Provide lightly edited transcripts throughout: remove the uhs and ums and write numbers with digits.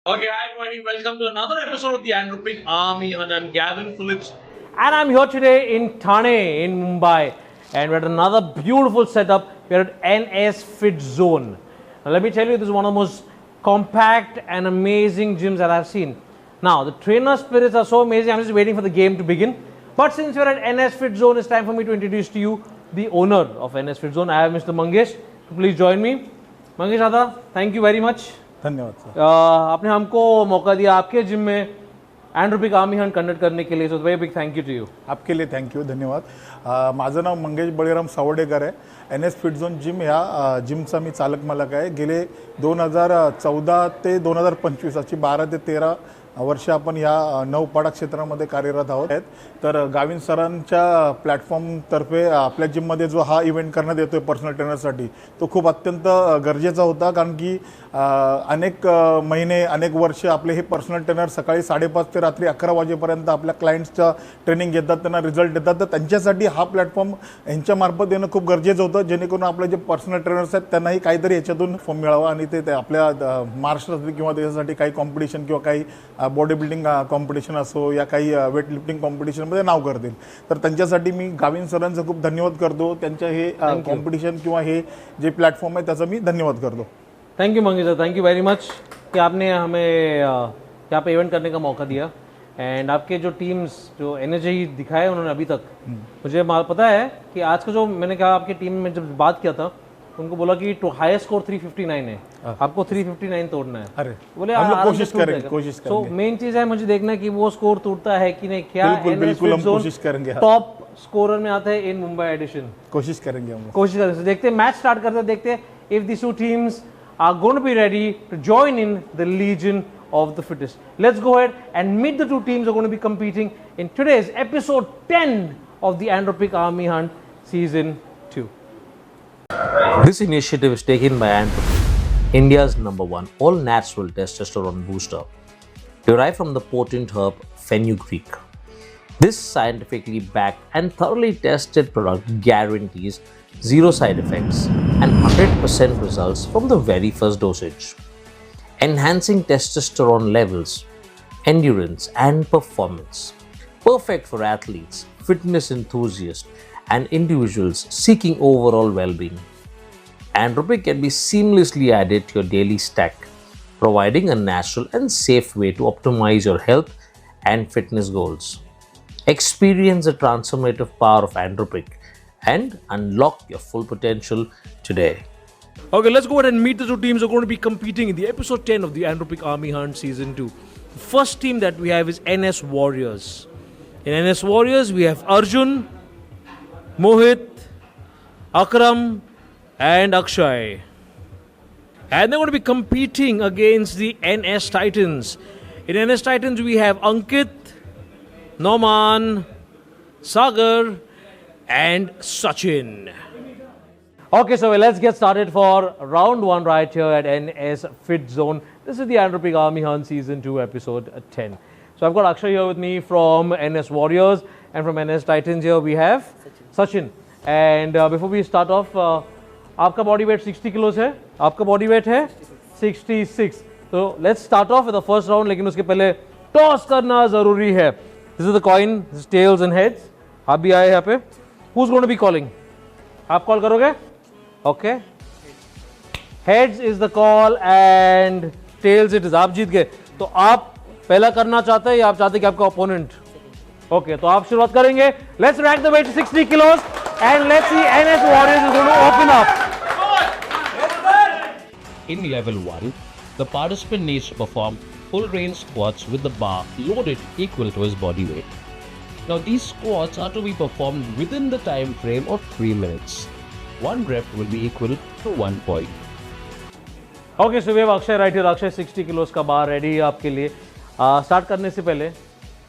Okay, hi everybody. Welcome to another episode of the Andropic Army, and I'm Gavin Phillips. And I'm here today in Thane, in Mumbai, and we're at another beautiful setup. We're at NS Fit Zone. Now, let me tell you, this is one of the most compact and amazing gyms that I've seen. Now, the trainer spirits are so amazing. I'm just waiting for the game to begin. But since we're at NS Fit Zone, it's time for me to introduce to you the owner of NS Fit Zone. I have Mr. Mangesh. So please join me. Mangesh Ada, thank you very much. धन्यवाद sir. आपने हमको मौका दिया आपके gym में एंड्रोपिक army Hunt conduct करने के लिए. So very big thank you to you. आपके लिए थँक्यू, धन्यवाद. माझं नाव मंगेश बळीराम सावडेकर आहे. NS फिट झोन जिम ह्या जिमचा मी चालक मालक आहे. गेले 2014 ते 2025 अशी 12 ते 13 वर्ष आपण या नौपाडा क्षेत्रामध्ये कार्यरत आहोत. तर गाविन सरांच्या प्लॅटफॉर्मतर्फे आपल्या जिममध्ये जो हा इव्हेंट करण्यात येतोय पर्सनल ट्रेनरसाठी, तो खूप अत्यंत गरजेचा होता. कारण की अनेक महिने अनेक वर्ष आपले हे पर्सनल ट्रेनर सकाळी 5:30 ते रात्री 11 वाजेपर्यंत आपल्या क्लायंट्सचा ट्रेनिंग घेतात, त्यांना रिझल्ट देतात. तर त्यांच्यासाठी हा प्लॅटफॉर्म यांच्यामार्फत येणं खूप गरजेचं होतं, जेणेकरून आपले जे पर्सनल ट्रेनर्स आहेत त्यांनाही काहीतरी याच्यातून फॉर्म मिळावा आणि ते आपल्या महाराष्ट्रासाठी किंवा देशासाठी काही कॉम्पिटिशन किंवा काही बॉडी बिल्डिंग कॉम्पिटिशन असो या काही वेट लिफ्टिंग कॉम्पिटिशनमध्ये नाव करतील. तर त्यांच्यासाठी मी गाविन सरांचं खूप धन्यवाद करतो. त्यांच्या हे कॉम्पिटिशन किंवा हे जे प्लॅटफॉर्म आहे त्याचा मी धन्यवाद करतो. Thank you Mangesh sir, thank you very much कि आपने हमें यहाँ पे इवेंट करने का मौका दिया. एंड आपके जो टीम्स जो एनर्जी दिखाए उन्होंने अभी तक, मुझे पता है कि आज का जो मैंने कहा आपकी टीम में जब बात किया था उनको बोला कि हाईएस्ट स्कोर 359 है, आपको 359 तोड़ना है. अरे बोले हम लोग आराम से कोशिश टूट करेंगे, जाएगा. कोशिश सो करेंगे. मेन चीज है मुझे देखना है कि वो स्कोर टूटता है कि नहीं. क्या बिल्कुल हम कोशिश करेंगे. टॉप स्कोरर में आता है इन मुंबई एडिशन. कोशिश करेंगे हम लोग. कोशिश करेंगे. देखते हैं मैच स्टार्ट करते हैं, देखते हैं if this two teams are going to be ready to join in the legion of the fittest. Let's go ahead and meet the two teams who are going to be competing in today's episode 10 of the Andropic Army Hunt Season 2. This initiative is taken by Andropic, India's #1 all-natural testosterone booster, derived from the potent herb fenugreek. This scientifically backed and thoroughly tested product guarantees zero side effects and 100% results from the very first dosage, enhancing testosterone levels, endurance, and performance. Perfect for athletes, fitness enthusiasts, and individuals seeking overall well-being. Andropic can be seamlessly added to your daily stack, providing a natural and safe way to optimize your health and fitness goals. Experience the transformative power of Andropic and unlock your full potential today. Okay, let's go ahead and meet the two teams who are going to be competing in the episode 10 of the Andropic Army Hunt Season 2. The first team that we have is NS Warriors. In NS Warriors, we have Arjun, Mohit, Akram, and Akshay. And they're going to be competing against the NS Titans. In NS Titans, we have Ankit, Noman, Sagar, and Sachin. Okay, so let's get started for round 1 right here at NS Fit Zone. This is the Andropic Army Hunt Season 2 episode 10. So I've got Akshay here with me from NS Warriors, and from NS Titans here we have Sachin. And before we start off, आपका body weight 60 kilos है, आपका body weight है 66. So let's start off with the first round, लेकिन उसके पहले toss करना ज़रूरी है. This is the coin, this is tails and heads. आप भी आए यहाँ पे. Who's going to be calling? आप कॉल करोगे? Okay. Heads is the call and tails it is. आप जीत गए. तो आप पहला करना चाहते हैं या आप चाहते हैं कि आपका opponent? Okay, तो आप शुरुआत करेंगे. Let's rack the weight to 60 kilos and let's see NS Warriors is going to open up. In level 1, the participant needs to perform full range squats with the bar loaded equal to his body weight. Now these squats are to be performed within the time frame of 3 minutes. One rep will be equal to 1 point. Okay, so we have Akshay right here. Akshay 60 kilos का बार ready है आपके लिए. Start करने से पहले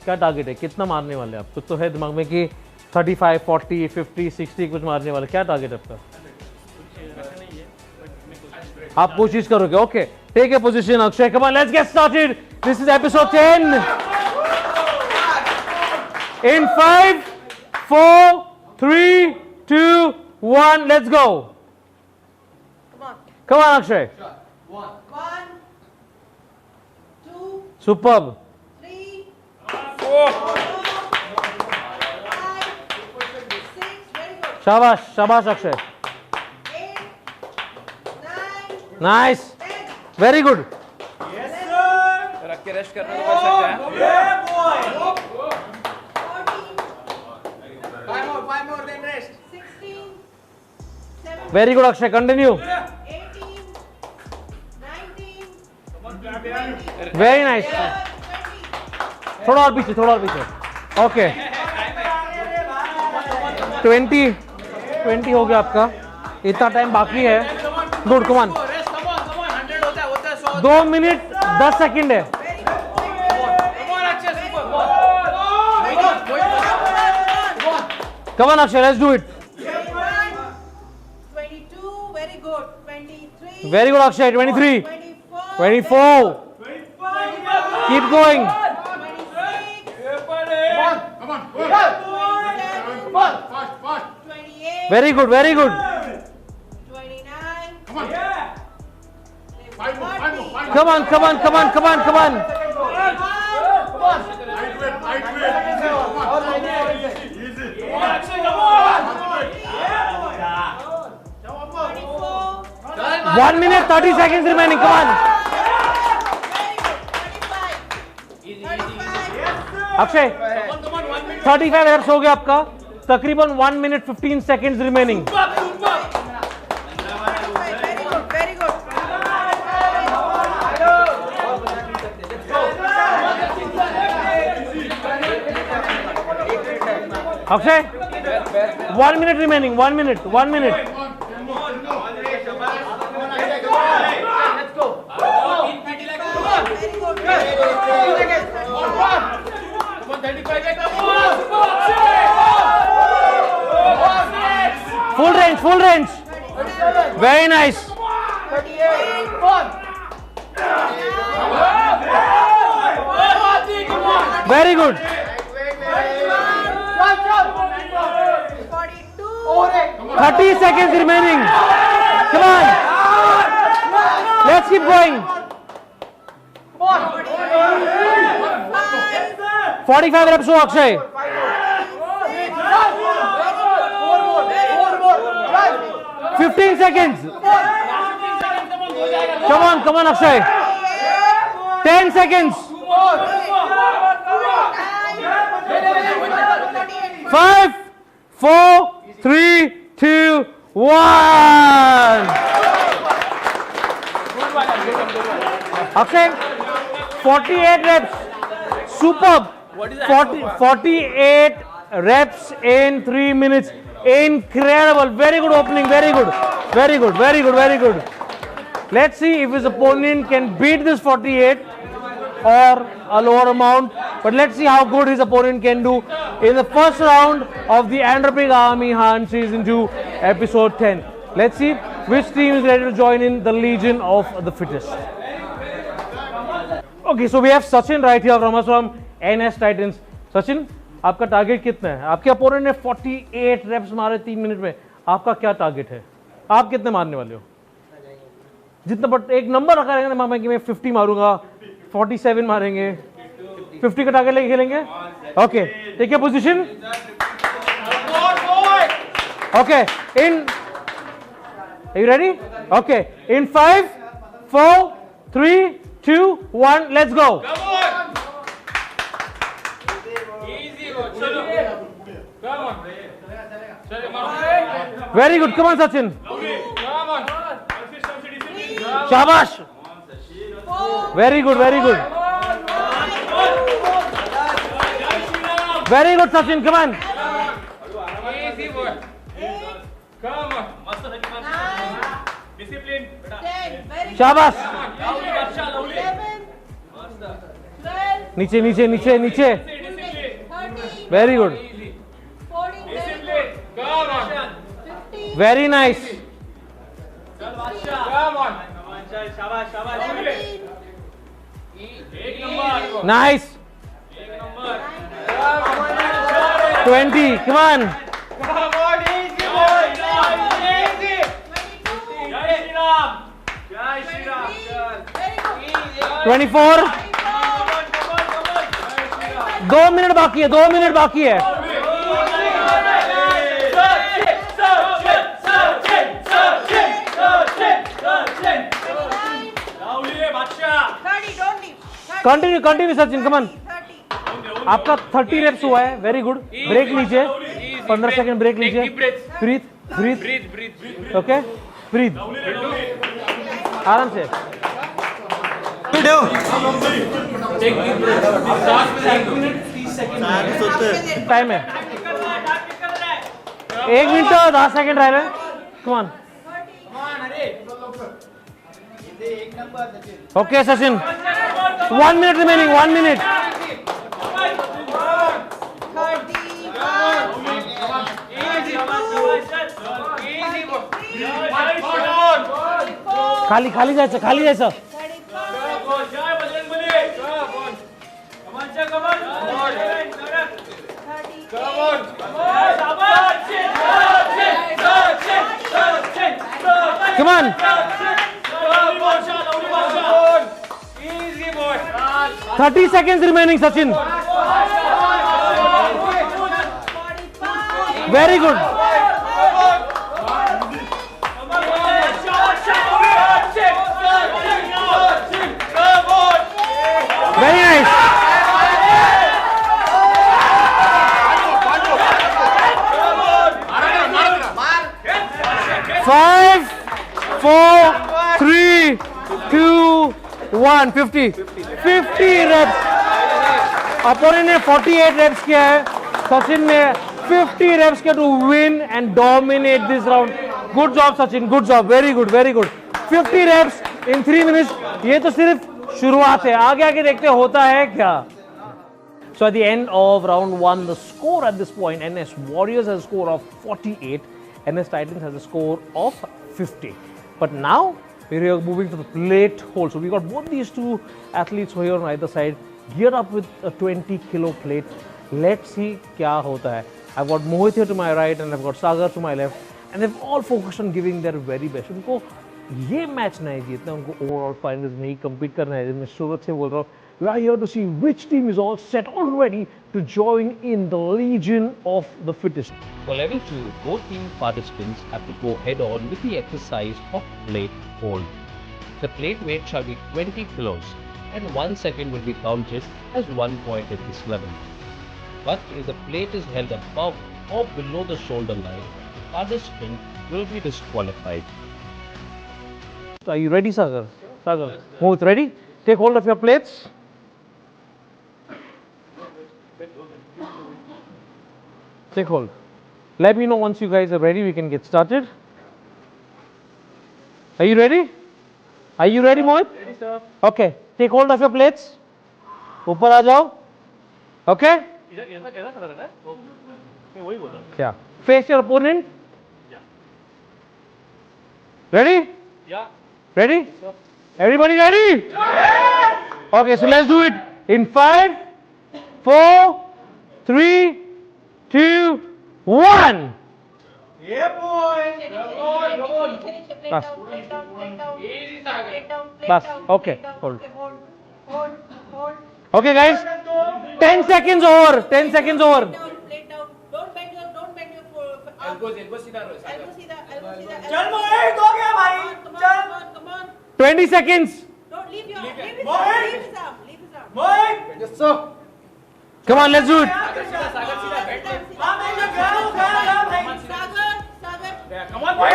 क्या target है, कितना मारने वाले आप? कुछ तो है दिमाग में कि 35, 40, 50, 60 कुछ मारने वाले, क्या टारगेट है आपका? आप कोशिश करोगे. Okay, take a position Akshay. Come on, let's get started. This is episode 10. In 5, 4, 3, 2, 1, let's go. Come on, Akshay. One, two, Superb. 3, 4, 5, 6. Very good. Shabash, shabash Akshay. 8, 9, Nice. 10. Very good. रख के रेस्ट करने को कर सकते हैं 14, 5 more then rest 16, 17, Very good Akshay. Continue. 18, 19, 20. Very nice. थोड़ा और पीछे, थोड़ा और पीछे. Okay. 20 हो गया आपका. इतना टाइम बाकी है. Good, come on. 2 minute 10 second है. Come on Akshay, let's do it. 21, 22, very good. 23, Very good Akshay. 23, 24, 24. Keep going. 28, Very good, very good. 29, Come on, come on, come on, come on, come on. One minute, 30 seconds remaining. Come on. Akshay 35 reps हो गया आपका. तकरीबन 1 minute 15 seconds remaining. very good. Akshay 1 minute remaining. 1 minute. 1 minute. Full range. Full range. Very nice. Very good. 30 seconds remaining. Come on. Let's keep going. 45 reps हो Akshay. 15 seconds. Come on Akshay. 10 seconds. 5, 4, 3, 2, 1. Akshay, 48 reps. Superb. 48 reps in 3 minutes. Incredible. Very good opening. Very good. Very good. Very good. Very good. Let's see if his opponent can beat this 48 or a lower amount. But let's see how good his opponent can do in the first round of the Andhra Pradesh Army Han Season 2 Episode 10. Let's see which team is ready to join in the Legion of the Fittest. Okay, so we have Sachin right here from us from NS Titans. Sachin, आपका target कितना है? आपके opponent ने 48 wraps मारे 3 minute में. आपका क्या target है? आप कितने मारने वाले हो? जितना, बट एक नंबर रखा रहेगा ना कि मैं 50 मारूंगा, 47 मारेंगे, 50 का टारगेट लेके खेलेंगे. Okay, take your position. Okay, in, are you ready? Okay, in 5, 4, 3, 2, 1, let's go. Very good. Come on, Sachin. Shabash. Very good. Very good. Very good, Sachin. Come on. Shabash. 11, 12, नीचे नीचे नीचे नीचे. 13, Very good. 14, 15, Very nice. 17, Nice. 20. Come on. 24. 2 minute बाकी है, 2 minute बाकी है. Continue continue Sachin, कमन. आपका 30 wraps हुआ है, वेरी गुड. ब्रेक लीजिए, 15 सेकंड ब्रेक लीजिए. ब्रीथ ब्रीथ, ओके, ब्रीथ आराम से. टाइम है 1 मिनट 10 सेकंड रह रहे. Come on. Okay Sachin, 1 minute remaining, 1 minute. खाली खाली जायचं, खाली जायचं. Come on. 30 seconds remaining, Sachin. Very good. Very nice. Five, 4, 3, 2, 1. 50 reps. Opponent ने 48 reps किया है. Sachin ने 50 reps किया to win and dominate this round. Good job Sachin, good job. Very good, very good. 50 reps in 3 minutes. ये तो सिर्फ शुरुआत है, आगे आगे देखते होता है क्या. So at the end of round 1, the score at this point, NS Warriors has a score of 48, NS Titans has a score of 50. But now we are moving to the plate hold. So we got both these two athletes here on either side, geared up with a 20 kilo plate. Let's see kya hota hai. I've got Mohit here to my right and I've got Sagar to my left, and they've all focused on giving their very best. उनको ये match नहीं जीतना, उनको overall finals में ही compete करना है. मैं शुरुआत से बोल रहा हूँ, we are here to see which team is all set, all ready to join in the Legion of the Fittest. For level 2, both team participants have to go head on with the exercise of plate hold. The plate weight shall be 20 kilos and 1 second will be counted as 1 point at this level. But if the plate is held above or below the shoulder line, participant will be disqualified. So are you ready, Sagar? Sagar, Mohit, ready? Take hold of your plates. Take hold. Let me know once you guys are ready, we can get started. Are you ready? Are you ready, Mohit? Ready, sir. Okay. Take hold of your plates. ऊपर आ जाओ. Okay? Yeah. Face your opponent. Ready? Yeah. Ready? Everybody ready? Okay, so let's do it in 5, 4, 3, 2, 1. Bas. Bas. Okay. Hold. Okay, guys. 10 seconds over. 10 seconds over. Plate down. Don't bend your elbow सीधा रहो. elbow सीधा. चल मोहित हो गया भाई. चल. Come on. 20 seconds. Don't leave his arm. Leave his arm. Mohit. Yes, sir. Come on, let's do it. सागर सीधा बैठ. हां मैं जो गया भाई. Sagar. कम ऑन भाई.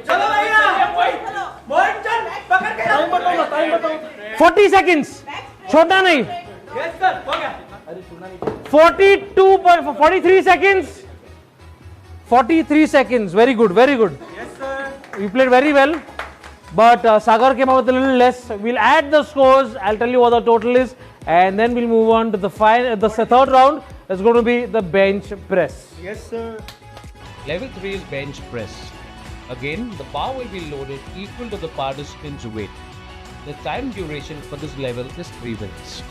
चलो भैया. मोहित चल. पकड़ के. टाइम बताओ. 40 seconds. छोड़ना नहीं. Yes sir. हो गया. 43 seconds. 43 seconds. Very good, very good. Yes sir. You played very well. But Sagar came out with a little less. We'll add the scores. I'll tell you what the total is. And then we'll move on to the third round. It's going to be the bench press. Yes, sir. Level 3 is bench press. Again, the bar will be loaded equal to the participant's weight. The time duration for this level is 3 minutes.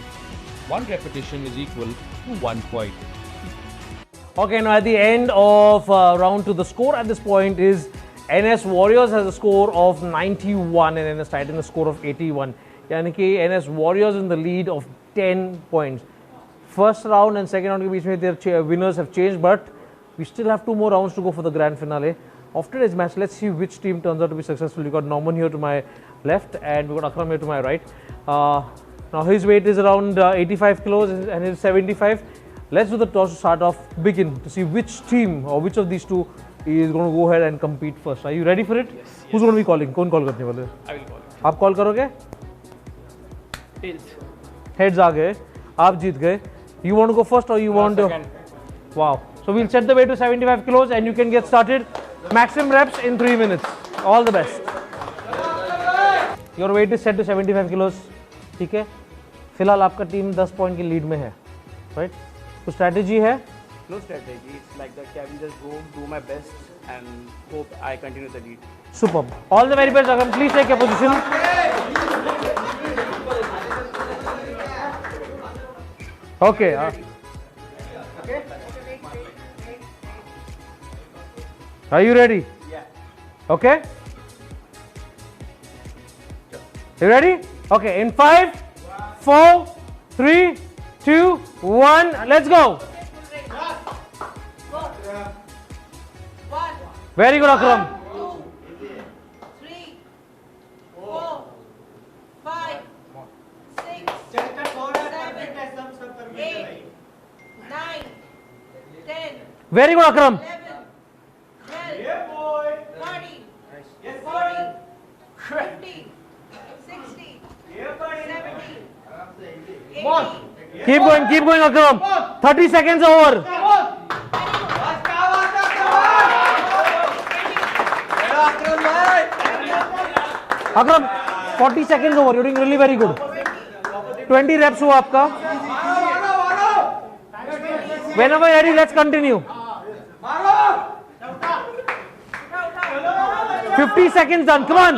One repetition is equal to 1 point. Okay, now at the end of round 2, the score at this point is NS Warriors has a score of 91 and NS Titans a score of 81. यानी कि NS Warriors in the lead of 10 points. First round and second round के बीच में their winners have changed, but we still have 2 more rounds to go for the grand finale. After today's match, let's see which team turns out to be successful. We got Norman here to my left, and we got Akram here to my right. Now his weight is around 85 kilos and his 75. Let's do the toss to start off. Begin to see which team or which of these two is going to go ahead and compete first. Are you ready for it? Yes. Who's going to be calling? कौन call करने वाले? I will call it. आप call करोगे? Tails. Heads आ गए, आप जीत गए. You want to go first or you want to? Second. Wow. So we'll set the weight to 75 kilos and you can get started. Maximum reps in 3 minutes. All the best. Your weight is set to 75 kilos. ठीक है. फिलहाल आपका team 10 point की lead में है. Right? तो strategy है. No strategy. It's like that. I will just go do my best and hope I continue the lead. Superb. All the very best, Akram. Please take your position. Okay. Are you ready? Yeah. Okay. You ready? Okay. In 5, 4, 3, 2, 1. Let's go. One, Very good, Akram. 2, 3, 4, 5, 6, 7, 8, 9, 10, Very good, Akram. 11, 12, 13, 14, 15, 16, 17, 18. Keep going, Akram. 30 seconds over. Akram, 40 seconds over. You're doing really very good. 20 reps हुआ आपका. Whenever you're ready, let's continue. 50 seconds done. Come on.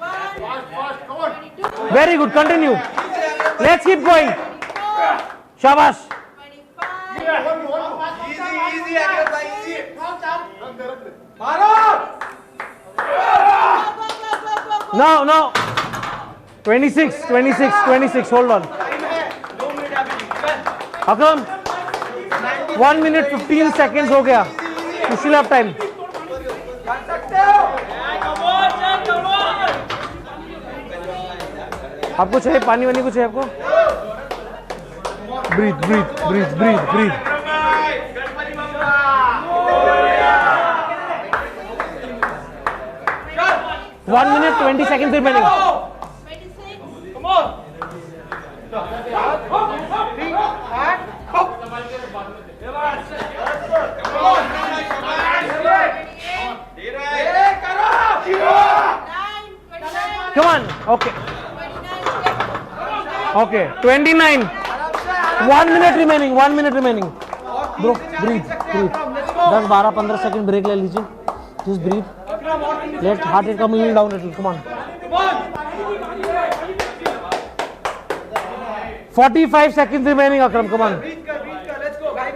21, 22, Very good. Continue. Let's keep going. 24, Shabash. 25. No. 26. Hold on. Akram, 1 minute 15 seconds हो गया. You still have time. आपको चाहिए पानी वानी कुछ है आपको? Breathe. 1 minute 20 seconds remaining. 26. Come on. 9, 29. Come on. Okay. 29. 1 minute remaining. Bro, breathe. 10-12-15 second break ले लीजिए. Just breathe. Let heart rate come down a little. Come on. 45 seconds remaining, Akram. Come on.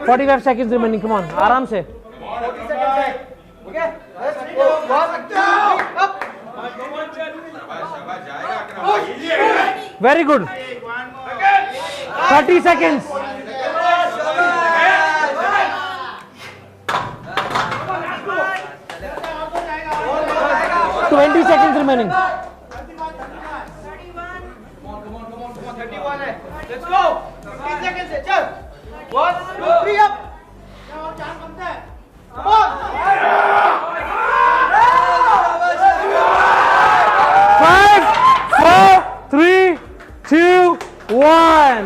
45 seconds remaining. Come on. आराम से. Very good. 30 seconds. 20 seconds remaining. 31. Let's go. 15 seconds. Chal. 1, 2, 3 up. Come on. 5, 4, 3, 2, 1.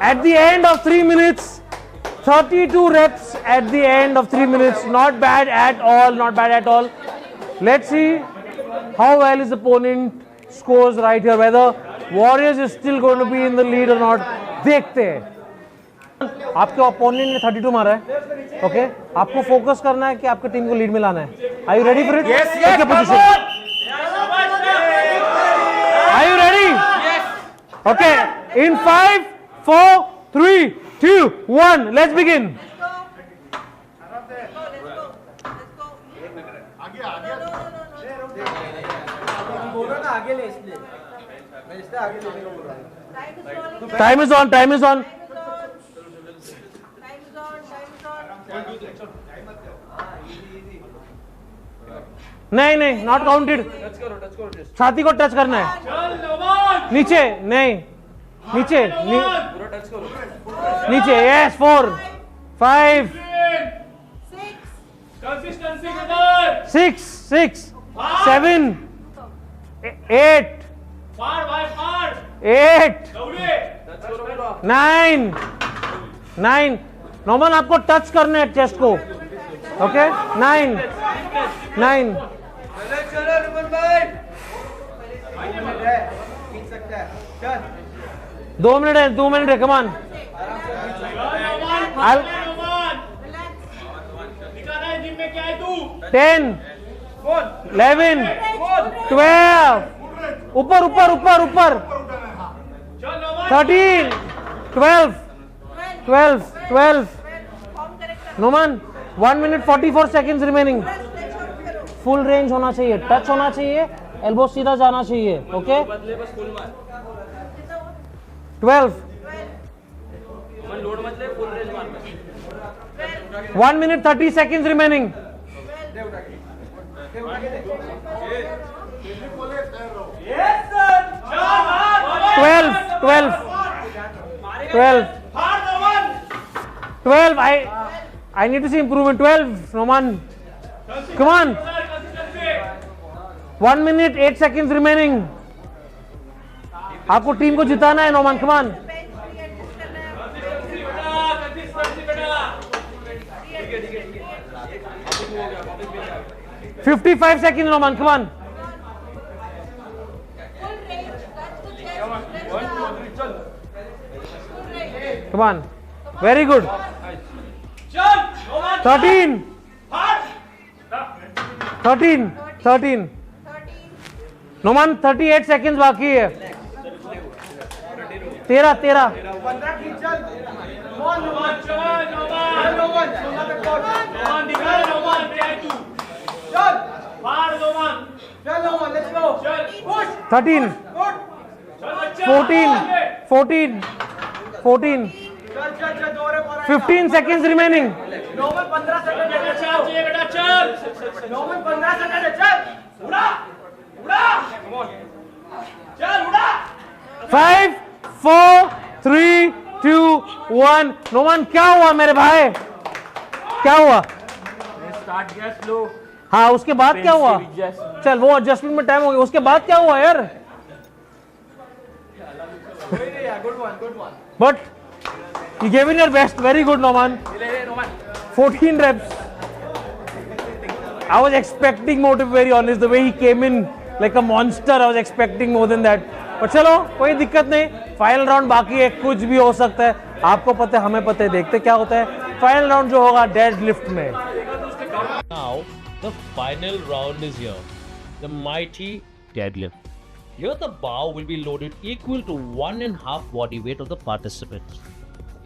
At the end of 3 minutes, 32 reps at the end of 3 minutes. Not bad at all. Let's see how well his opponent scores right here. Whether Warriors is still going to be in the lead or not. देखते हैं. आपके opponent ने 32 मारा है. Okay, आपको focus करना है कि आपकी टीम को लीड में लाना है. Are you ready for it? Yes, Take your position. Are you ready? Yes. Okay, in 5, 4, 3, 2, 1, let's begin. Let's go. आगे ले इसलिए मैं इसलिए आगे लेने को बोल रहा हूँ Time is rolling. Time is on. Time is on. Time is on. नहीं, not counted. टच करो छाती को टच करना है. चल नोमान नीचे, नहीं. नीचे, पूरा टच करो नीचे. Yes, 4, 5, 6. कंसिस्टेंसी के साथ 6, 7, 8, फाड़ भाई फाड़ 8, दौड़े 9. नॉर्मल आपको टच करना है चेस्ट को. ओके 9. चलो रुमन भाई खींच सकता है चल 2 मिनट है. कमान. नोमान दिखा रहा है जिम में क्या है तू 10, 11, 12. ऊपर. चल Noman 13, 12. Form correct. Noman, 1 minute 44 seconds remaining. Full range होना चाहिए, टच होना चाहिए, एल्बो सीधा जाना चाहिए. ओके 12. लोड मत ले फुल रेंज मार 1 minute 30 seconds remaining. 12. फाड़ Noman 12. I need to see improvement. 12. Noman, come on. 1 minute 8 seconds remaining. आपको टीम को जिताना है. Noman, come on. 55 seconds. Noman, come on. Full range. Touch the chest. Full range. Come on. Very good. चल नोमान 13. फाड़ 13. 13. Noman 38 seconds बाकी है. 13. 15 खींच चल नोमान चल नोमान नोमान दिखा रहा है नोमान क्या है तू चल फाड़ नोमान चल लेट्स गो चल पुश 13. गुड चल बच्चा 14. चल दो रे 15 seconds remaining. नॉर्मल 15 सेकंड बेटा चल चाहिए बेटा चल नॉर्मल 15 सेकंड है चल उड़ा चल उड़ा 5, 4, 3, 2, 1. नोमान क्या हुआ मेरे भाई? क्या हुआ? स्टार्ट गया स्लो हाँ, उसके बाद क्या हुआ? चल वो एडजस्टमेंट में टाइम हो गया. उसके बाद क्या हुआ यार? Good one But you gave in your best. Very good, Noman. 14 reps. I was expecting more, to be very honest. The way he came in like a monster, I was expecting more than that. But चलो कोई दिक्कत नहीं. Final round बाकी है, कुछ भी हो सकता है. आपको पता है, हमें पता है. देखते क्या होता है. फाइनल राउंड जो होगा डेड लिफ्ट में. Now, the final round is here. The mighty deadlift. Here the bar will be loaded equal to 1.5 body weight of the participant.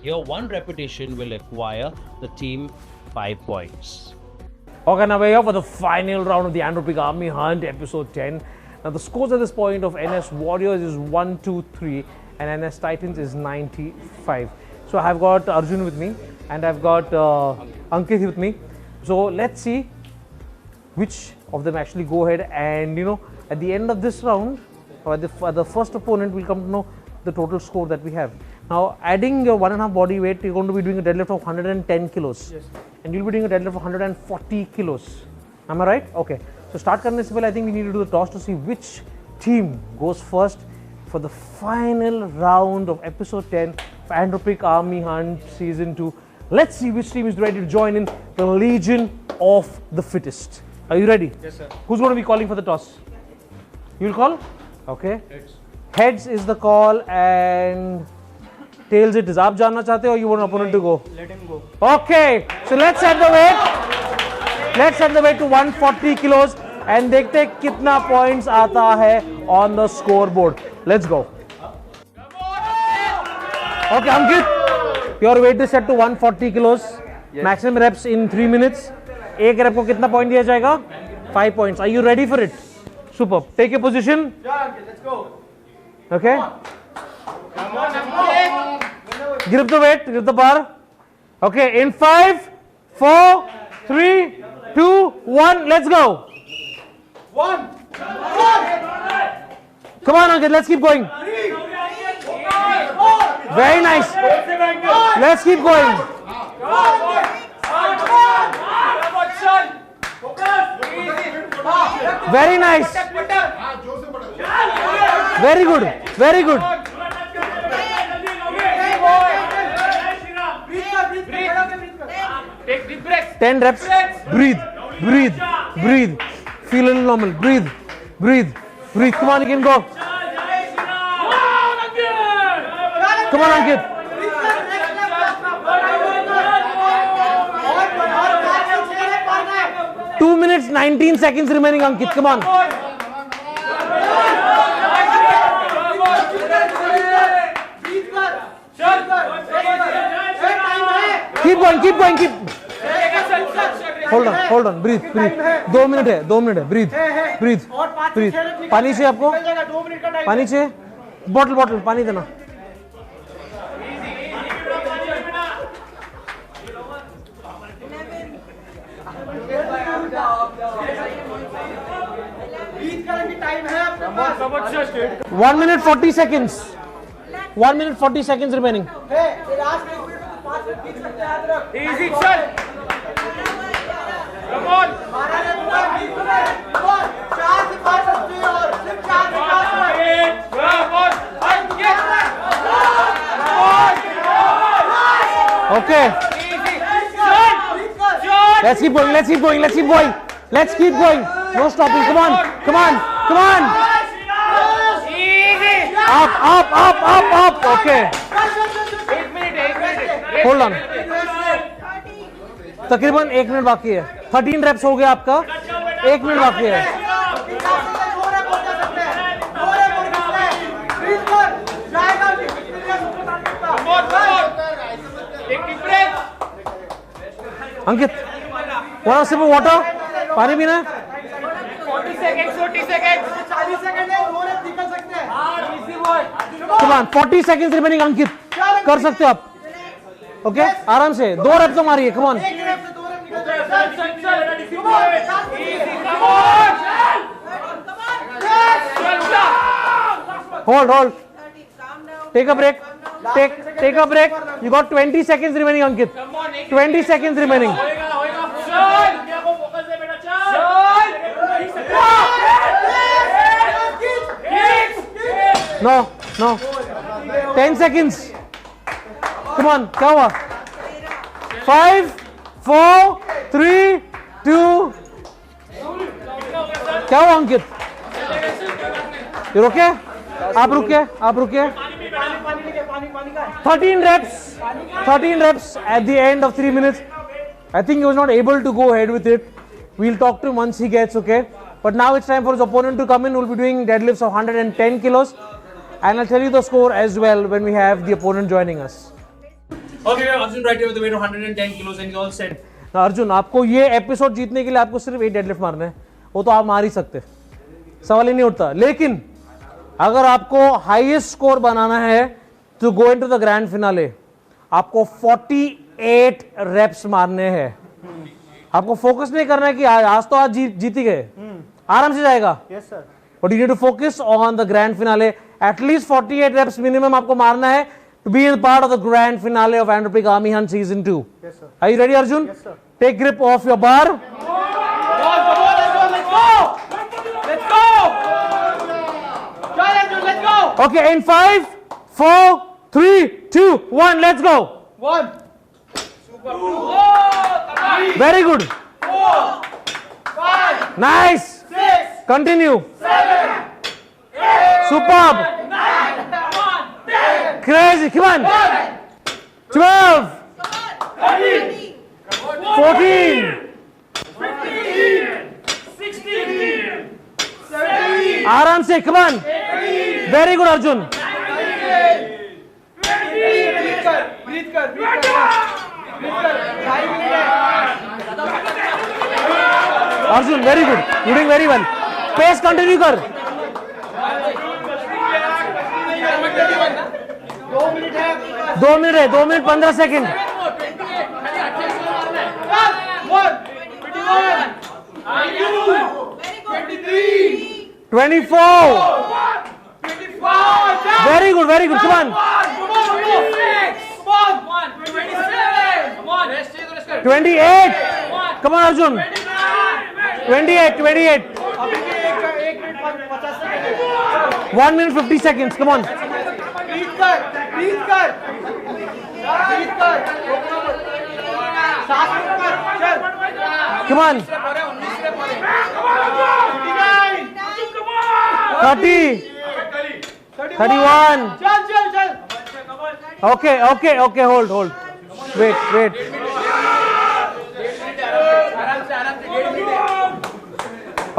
Here one repetition will acquire the team 5 points. Okay, now we're here for the final round of the Andropic Army Hunt, episode 10. Now the scores at this point of NS Warriors is 1-2-3 and NS Titans is 95. So I've got Arjun with me and I've got Ankit with me. So let's see which of them actually go ahead and, you know, at the end of this round, or the first opponent will come to know the total score that we have. Now, adding your 1.5 body weight, you're going to be doing a deadlift of 110 kilos. Yes. And you'll be doing a deadlift of 140 kilos. Am I right? Okay. So, start karne se pehle, I think we need to do the toss to see which team goes first for the final round of episode 10 for Andropic Army Hunt Season 2. Let's see which team is ready to join in the Legion of the Fittest. Are you ready? Yes, sir. Who's going to be calling for the toss? You'll call? Okay. Heads is the call and tails it is. आप जानना चाहते हो? You want an opponent to go? Let him go. Okay. So let's set the weight. Let's set the weight to 140 kilos and देखते हैं कितना points आता है on the scoreboard. Let's go. Okay, Ankit, your weight is set to 140 kilos. Yes. Maximum reps in 3 minutes. एक rep को कितना point दिया जाएगा? 5 points. Are you ready for it? Superb. Take a position. Let's go. Okay. Come on, Ankit. Grip the weight, grip the bar. Okay, in 5, 4, 3, 2, 1, let's go. One. Come on, Ankit, let's keep going. Very nice. Let's keep going. Very nice. Very good. Very good. Take deep breath. 10 reps. Breathe. Breathe. Breathe. Feel a little normal. Breathe. Breathe. Breathe. Come on, you can go. Come on, Ankit. 2 minutes 19 seconds remaining, Ankit. Come on. Keep going, keep going, keep. Hold on, breathe, breathe. 2 minute है, 2 minute है. Breathe, breathe, breathe. पानी चाहिए आपको? 2 minute का time. पानी चाहिए? Bottle पानी देना. ब्रीथ करने की टाइम है आपके पास. 1 minute 40 seconds. 1 minute 40 seconds remaining. है लास्ट 1 मिनट 5 मिनट खींच सकते हैं अदरक. Easy, चल. Come on. मारा ने पूरा 20 मिनट. 4 से 5 हफ्ते और सिर्फ 4 से 5 minute. Come on. Okay. Let's keep going. Let's keep going. Let's keep going. Let's keep going. No stopping. Come on. Come on. Come on. Easy. Up. Okay. 1 minute. Hold on. तकरीबन 1 minute बाकी है. 13 reps हो गया आपका. 1 minute बाकी है. Take deep breath. Ankit, one sip of water. पानी पीना है? 40 seconds. 40 सेकंड है. 2 रेप निकल सकते हैं. Easy boy. Come on. 40 seconds remaining, अंकित. कर सकते हो आप. Okay? आराम से. 2 reps तो मारिए. Come on. 1 रेप से 2 रेप निकल जाएगा. चल. Easy. Come on. Hold. Take a break. Take a break. You got 20 seconds remaining, Ankit. 20 seconds remaining. चल. को फोकस दे बेटा. चल. No. 10 seconds. Come on. क्या हुआ? 5, 4, 3, 2. क्या हुआ, अंकित? You're okay? आप रुके. 13 reps at the end of 3 minutes. I think he was not able to go ahead with it. We'll talk to him once he gets okay. But now it's time for his opponent to come in. We'll be doing deadlifts of 110 kilos. And I'll tell you the score as well when we have the opponent joining us. Okay, Arjun right here with the weight of 110 kilos and he's all set. Now, Arjun, आपको ये episode जीतने के लिए आपको सिर्फ 8 deadlift मारने हैं. वो तो आप मार ही सकते, सवाल ही नहीं उठता. लेकिन अगर आपको हाईएस्ट स्कोर बनाना है to go into the grand finale, आपको 48 रेप्स मारने हैं. आपको फोकस नहीं करना है कि आज तो आज जीत ही गए, आराम से जाएगा. Yes sir. But you need to focus on the grand finale. At least 48 reps minimum आपको मारना है to be in part of the grand finale of Andropic Army Hunt Season 2. Yes, sir. Are you ready, Arjun? Yes, sir. Take grip of your bar. Let's go. Chal Arjun, let's go. Okay, in 5, 4, 3, 2, 1, let's go. 1. Very good. 4, 5, Nice. 6, Continue. 7, Superb. 9, Crazy. Come on. 12, 14, 17, आराम से. Come on. Very good, Arjun. breathe कर. Arjun, very good. You're doing very well. Pace continue कर. 2 minute है, 2 minute 15 second. 24. Very good, very good. Come on. 28. Come on, Arjun. 28. 1 minute 50 seconds. Come on. Come on. 30. 31. Okay. Hold. Wait.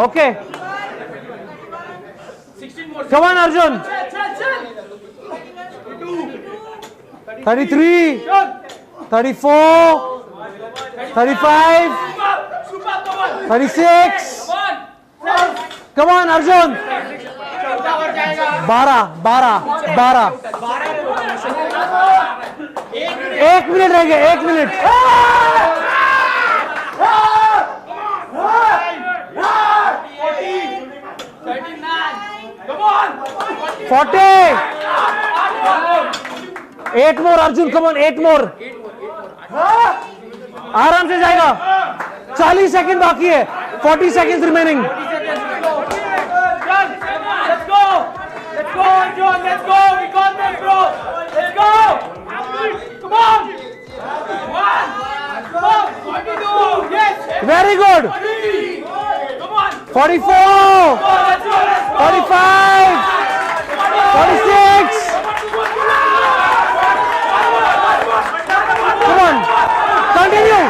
Okay. Come on, Arjun. 33. 34. 35. 36. Come on, Arjun. 12. 1 minute रह गया, 1 minute. 40. 8 more, Arjun. Come on, 8 more. आराम से जाएगा. 40 second बाकी है. 40 seconds remaining. Let's go, John. Let's go. We got this, bro. Let's go. Come on. 42. Yes. Very good. 44. 45. 46. Come on. Continue.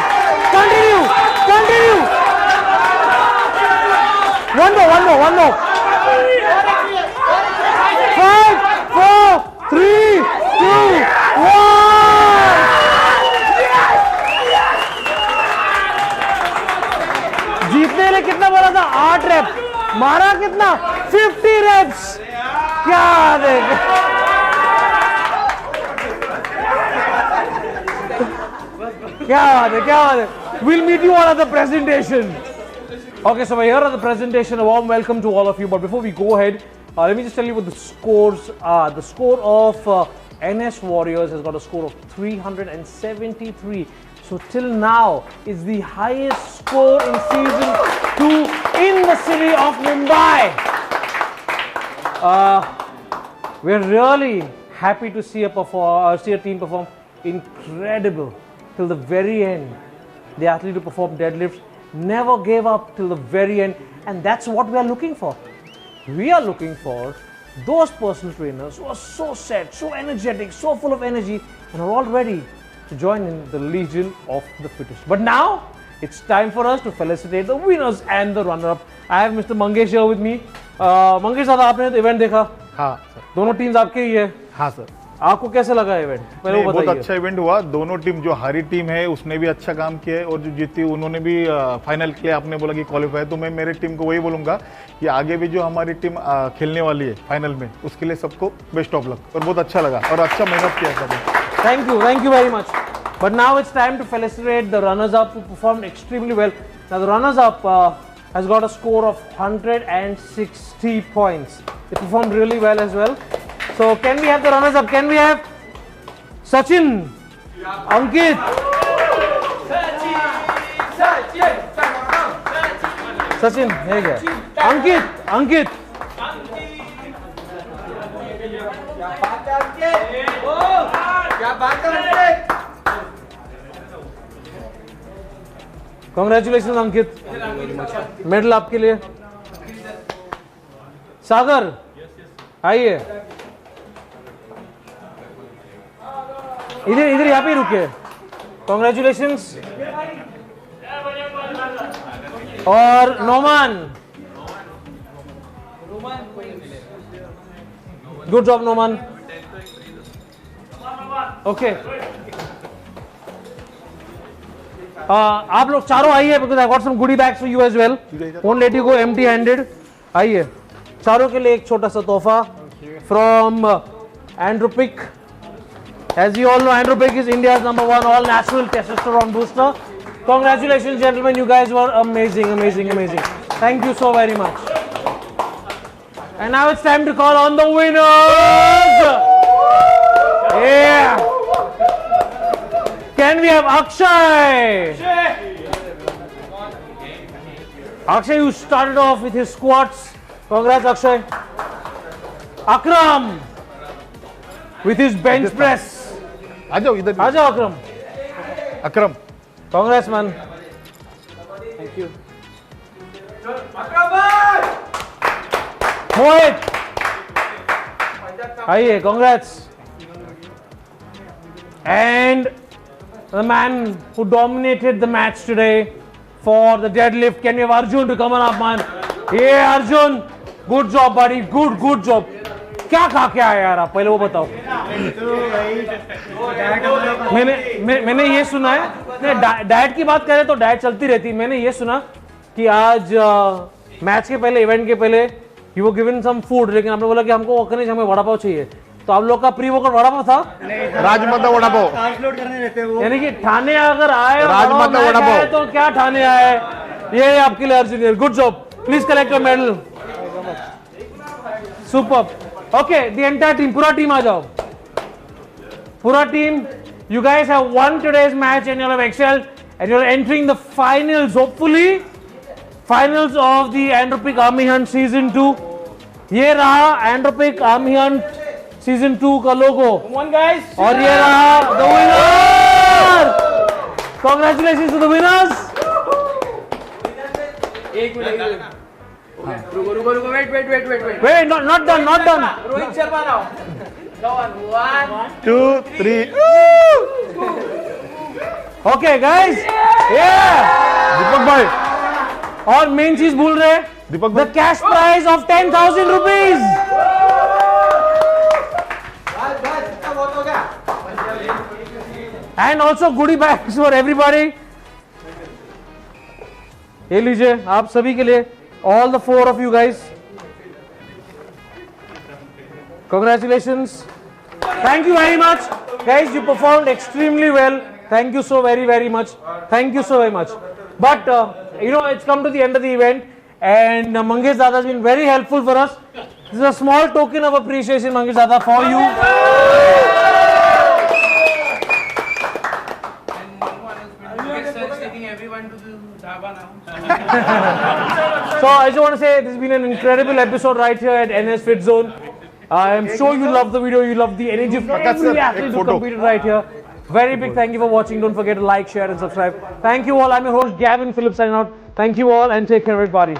One more. 5, 4, 3, 2, 1. जीतने ने कितना बोला था? 8 रेप. मारा कितना? 50 रेप्स. क्या देख. क्या बात है. We'll meet you all at the presentation. Okay, so here are the presentation. A warm welcome to all of you. But before we go ahead, let me just tell you what the scores are. The score of NS Warriors has got a score of 373. So till now is the highest score in season 2 in the city of Mumbai. We're really happy to see a team perform incredible till the very end. The athlete who performed deadlifts never gave up till the very end, and that's what we are looking for. We are looking for those personal trainers who are so set, so energetic, so full of energy, and are all ready to join in the Legion of the Fittest. But now it's time for us to felicitate the winners and the runner-up. I have Mr. Mangesh here with me. Mangesh साहब, आपने तो event देखा? हाँ sir. दोनों teams आपके ही है? हाँ sir. आपको कैसा लगा इवेंट? पहले वो बताइए. बहुत अच्छा इवेंट हुआ. दोनों टीम, जो हारी टीम है उसने भी अच्छा काम किया है और जो जीती उन्होंने भी फाइनल के लिए आपने बोला कि क्वालिफाई. तो मैं मेरे टीम को वही बोलूंगा कि आगे भी जो हमारी टीम खेलने वाली है फाइनल में, उसके लिए सबको बेस्ट ऑफ लक. और बहुत अच्छा लगा और अच्छा मेहनत किया सभी. Thank you very much. But now it's time to felicitate the runners-up who performed extremely well. Now the runners-up has got a score of 160 points. They performed really well as well. So can we have the runners-up? Can we have Sachin, Ankit, Sachin, here you go. Ankit. क्या बात है. Congratulations Ankit. Medal आपके लिए. सागर, आइए. इधर यहाँ पे रुके. Congratulations. और Noman. Good job Noman. Okay. आप लोग चारों आइए because I got some goodie bags for you as well. Won't let you go empty-handed. आइए चारों के लिए एक छोटा सा तोहफा from एंड्रोपिक. As you all know, Andropic is India's #1 all-natural testosterone booster. Congratulations, gentlemen. You guys were amazing, amazing, amazing. Thank you so very much. And now it's time to call on the winners. Yeah. Can we have Akshay? Akshay, you started off with his squats. Congrats, Akshay. Akram with his bench press. आ जाओ इधर. आ जाओ अकरम. अकरम. Congrats, man. Thank you. Mohit. आइए, congrats. And the man who dominated the match today for the deadlift. Can we have Arjun to come on up, man? Yeah, Arjun. Good job, buddy. Good job. क्या खा के आया यार आप, पहले वो बताओ. मैंने ये सुना है, डाइट की बात करें तो डाइट चलती रहती. मैंने ये सुना कि आज मैच के पहले, इवेंट के पहले you were given some food, लेकिन आपने बोला कि हमको वोकनेज, हमें वड़ा पाव चाहिए. तो आप लोग का प्री वर्कआउट वड़ा पाव था. राजमाता वड़ा पाव. ट्रांसलोड करने रहते हैं वो. यानी कि ठाणे अगर आए राजमाता वड़ा पाव तो क्या ठाणे आए. ये आपके लिए Arjun. Good job. Please collect your medal. Super. Okay, the entire team, पूरा टीम आ जाओ. पूरा team, you guys have won today's match and you have excelled and you are entering the finals, hopefully finals of the Andropic Army Hunt Season 2. ये रहा Andropic Army Hunt Season 2 का लोगो. Come on, guys. और ये रहा the winner. Congratulations to the winners. एक minute. रुको, wait. Wait, not done. Rohit Sharma now. Go on, 1, 2, 3. Okay, guys. Yeah. दीपक भाई. और मेन चीज भूल रहे, दीपक the cash prize of 10,000 rupees. And also goodie bags for everybody. ये लीजिए आप सभी के लिए, all the 4 of you guys. Congratulations. Thank you very much. Guys, you performed extremely well. Thank you so very much. Thank you so very much. But, it's come to the end of the event and Mangesh Dada has been very helpful for us. This is a small token of appreciation, Mangesh Dada, for you. Taking everyone to the dhaba now. So I just want to say this has been an incredible episode right here at NS Fit Zone. I am sure you love the video, you love the energy of every athlete who competed right here. Very big thank you for watching. Don't forget to like, share and subscribe. Thank you all. I'm your host Gavin Phillips signing out. Thank you all and take care everybody.